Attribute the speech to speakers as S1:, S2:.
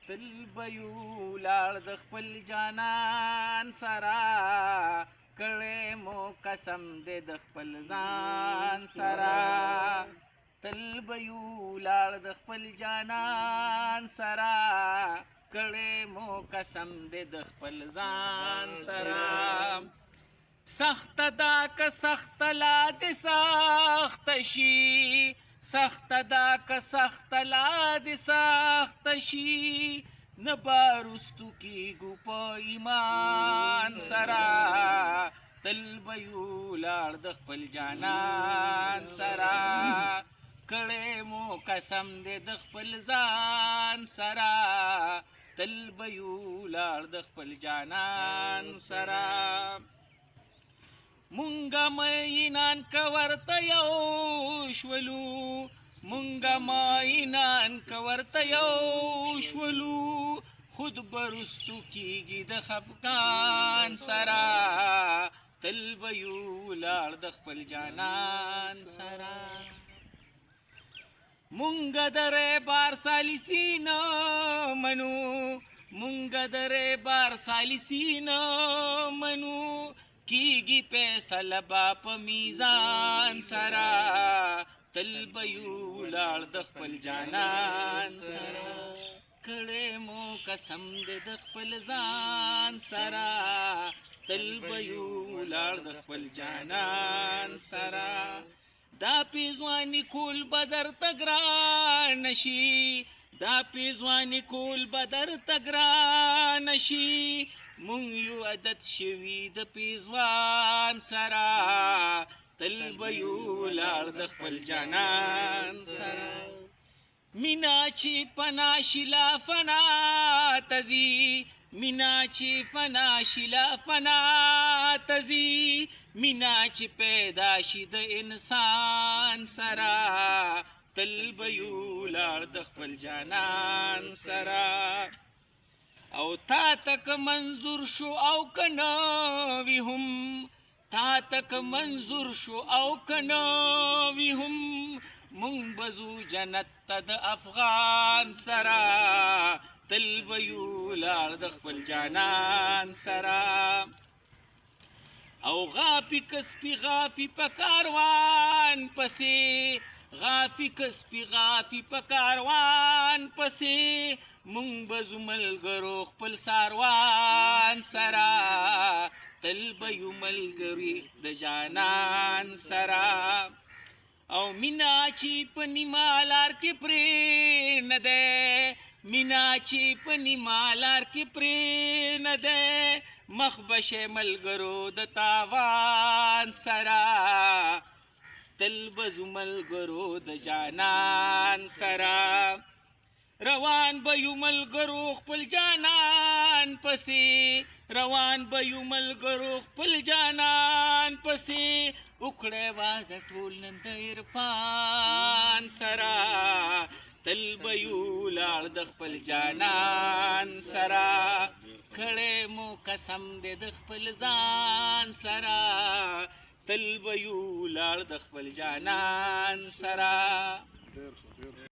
S1: تل به یو لاړ د خپل جانان سره کړی مو قسم دی د خپل ځان سره تل به یو لاړ د خپل جانان سره کړی مو قسم دی د خپل ځان سره سخت دا که سخت لا دې سخت شي سخت دا که سخت لا دې سخت شي نه به رستو کېږو په ایمان سره تل به یو لاړ د خپل جانان سره کړی مو قسم دی د خپل ځان سره تل به یو لاړ د خپل جانان سره مونږه مینان که ورته یو شولو مونږه مینان که ورته یو شولو خود به رستو کېږي د خفګان سره تل به یو لاړ د خپل جانان سره مونږه د ریبار سالسي نه منو مونږه د ریبار سالسي نه منو کیږي فیصله به په میزان سره تل به یو لاړ د خپل جانان سره کړی مو قسم دی د خپل ځان سره تل به یو لاړ د خپل جانان سره دا پیزواني کول به درته ګرانه شي دا پیزواني کول به درته ګرانه شي مونږ یو عادت شوي د پیزوان سره تل به یو لاړ د خپل جانان سره مینا چې فنا شي لا فنا ته ځي مینا چې فنا شي لا فنا ته ځي مینا چې پیدا شي د انسان سره تل به یو لاړ د خپل جانان سره او تا تک منظور شو او کنه وی هم تا تک منظور شو او کنه وی هم مونږ بزو جنت ته د افغان سره تل به یو لاړ د خپل جانان سره او غافي کسپي غافي په کاروان پسې غافي کسپي غافي په کاروان پسې مونږ بزو ملګرو خپل ساروان سره تل به یو ملګري د جانان سره او مینا چې په نیمه لار کې پرې نه دی مینا چې په نیمه لار کې پرې نه دی مخ بشه ملګرو د تاوان سره تل بزو ملګرو د جانان سره روان به یو ملګرو خپل جانان پسې روان به یو ملګرو خپل جانان پسې وکړی واده ټول نن د عرفان سره تل به یو لاړ د خپل جانان سره کړی مو قسم دی د خپل ځان سره تل به یو لاړ د خپل جانان سره